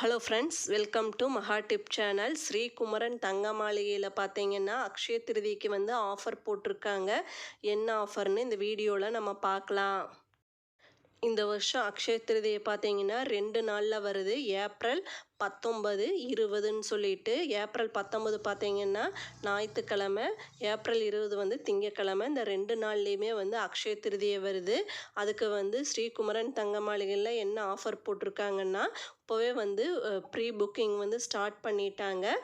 Hello friends, welcome to மகா tip channel. Sri Kumaran தங்க மாளிகையில் பார்த்தீங்கன்னா அக்ஷய திருதிக்கு வந்து ஆஃபர் போட்டிருக்காங்க. என்ன ஆஃபர்னு இந்த வீடியோவில் நம்ம பார்க்கலாம். இந்த வருஷம் அக்ஷய திருதியை பார்த்தீங்கன்னா 2 நாளில் வருது. ஏப்ரல் 19, 20ன்னு சொல்லிட்டு ஏப்ரல் 19 பார்த்தீங்கன்னா ஞாயிற்றுக்கிழமை, ஏப்ரல் 20 வந்து திங்கக்கிழமை. இந்த 2 நாள்லேயுமே வந்து அக்ஷய திருதியை வருது. அதுக்கு வந்து ஸ்ரீகுமரன் தங்க மாளிகையில் என்ன ஆஃபர் போட்டிருக்காங்கன்னா, இப்போவே வந்து ப்ரீ புக்கிங் வந்து ஸ்டார்ட் பண்ணிட்டாங்க.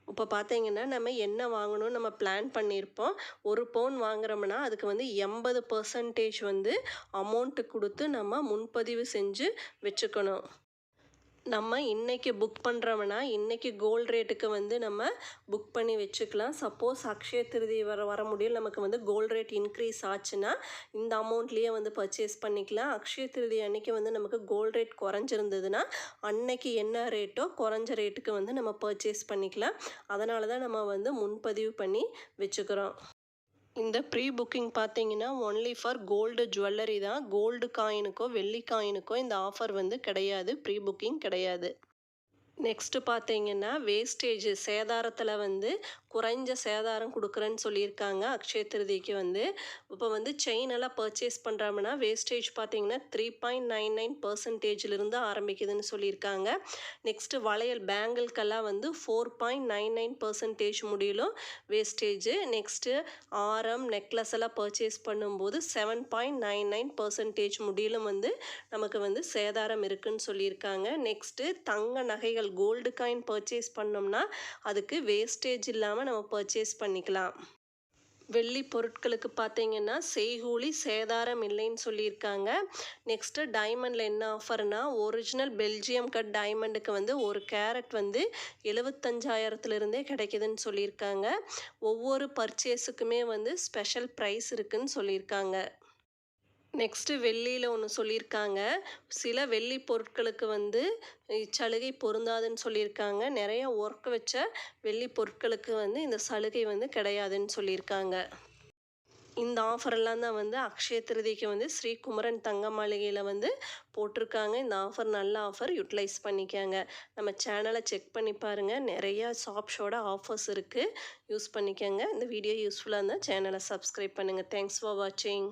இப்போ பார்த்தீங்கன்னா நம்ம என்ன வாங்கணும்னு நம்ம பிளான் பண்ணியிருப்போம். 1 பவுன் வாங்குறோம்னா அதுக்கு வந்து 80% வந்து அமௌண்ட்டு கொடுத்து நம்ம முன்பதிவு செஞ்சு வச்சுக்கணும். நம்ம இன்றைக்கி புக் பண்ணுறோம்னா இன்றைக்கி கோல்டு ரேட்டுக்கு வந்து நம்ம புக் பண்ணி வச்சுக்கலாம். சப்போஸ் அக்ஷய திருதி வர முடியும் நமக்கு வந்து கோல்டு ரேட் இன்க்ரீஸ் ஆச்சுன்னா இந்த அமௌண்ட்லேயே வந்து பர்ச்சேஸ் பண்ணிக்கலாம். அக்ஷய திருதி அன்றைக்கி வந்து நமக்கு கோல்டு ரேட் குறைஞ்சிருந்ததுன்னா அன்னைக்கு என்ன ரேட்டோ குறைஞ்ச ரேட்டுக்கு வந்து நம்ம பர்ச்சேஸ் பண்ணிக்கலாம். அதனால தான் நம்ம வந்து முன்பதிவு பண்ணி வச்சுக்கிறோம். இந்த ப்ரீ புக்கிங் பார்த்தீங்கன்னா ஒன்லி ஃபார் கோல்டு ஜுவல்லரி தான். கோல்டு காயினுக்கோ வெள்ளி காயினுக்கோ இந்த ஆஃபர் வந்து கிடையாது. ப்ரீ புக்கிங் கிடையாது. நெக்ஸ்ட்டு பார்த்தீங்கன்னா வேஸ்டேஜ் சேதாரத்தில் வந்து குறைஞ்ச சேதாரம் கொடுக்குறேன்னு சொல்லியிருக்காங்க அக்ஷய திருதிக்கு வந்து. இப்போ வந்து செயின் எல்லாம் பர்ச்சேஸ் பண்ணுறோம்னா வேஸ்டேஜ் பார்த்தீங்கன்னா 3.99% ஆரம்பிக்குதுன்னு சொல்லியிருக்காங்க. நெக்ஸ்ட்டு வளையல் பேங்கிள்கெல்லாம் வந்து 4.99% முடியலும் வேஸ்டேஜ். நெக்ஸ்ட்டு ஆரம் நெக்லஸ் எல்லாம் பர்ச்சேஸ் பண்ணும்போது 7.99% முடியலும் வந்து நமக்கு வந்து சேதாரம் இருக்குதுன்னு சொல்லியிருக்காங்க. நெக்ஸ்ட்டு தங்க நகைகள் கோல்டு காயின் பர்ச்சேஸ் பண்ணோம்னா அதுக்கு வேஸ்டேஜ் இல்லாமல் நம்ம பர்ச்சேஸ் பண்ணிக்கலாம். வெள்ளி பொருட்களுக்கு பார்த்தீங்கன்னா செய்கூலி சேதாரம் இல்லைன்னு சொல்லியிருக்காங்க. நெக்ஸ்ட்டு டைமண்டில் என்ன ஆஃபர்னா ஒரிஜினல் பெல்ஜியம் கட் டைமண்டுக்கு வந்து 1 கேரட் வந்து 75,000 கிடைக்குதுன்னு சொல்லியிருக்காங்க. ஒவ்வொரு பர்ச்சேஸுக்குமே வந்து ஸ்பெஷல் ப்ரைஸ் இருக்குதுன்னு சொல்லியிருக்காங்க. நெக்ஸ்ட்டு வெள்ளியில் ஒன்று சொல்லியிருக்காங்க. சில வெள்ளி பொருட்களுக்கு வந்து இச்சலுகை பொருந்தாதுன்னு சொல்லியிருக்காங்க. நிறைய ஒர்க் வச்ச வெள்ளி பொருட்களுக்கு வந்து இந்த சலுகை வந்து கிடையாதுன்னு சொல்லியிருக்காங்க. இந்த ஆஃபரெல்லாம் தான் வந்து அக்ஷய திருதிக்கு வந்து ஸ்ரீகுமரன் தங்க மாளிகையில் வந்து போட்டிருக்காங்க. இந்த ஆஃபர் நல்ல ஆஃபர், யூட்டிலைஸ் பண்ணிக்கோங்க. நம்ம சேனலை செக் பண்ணி பாருங்கள். நிறையா ஷாப்ஸோட ஆஃபர்ஸ் இருக்குது, யூஸ் பண்ணிக்கோங்க. இந்த வீடியோ யூஸ்ஃபுல்லாக இருந்தால் சேனலை சப்ஸ்கிரைப் பண்ணுங்கள். தேங்க்ஸ் ஃபார் வாட்சிங்.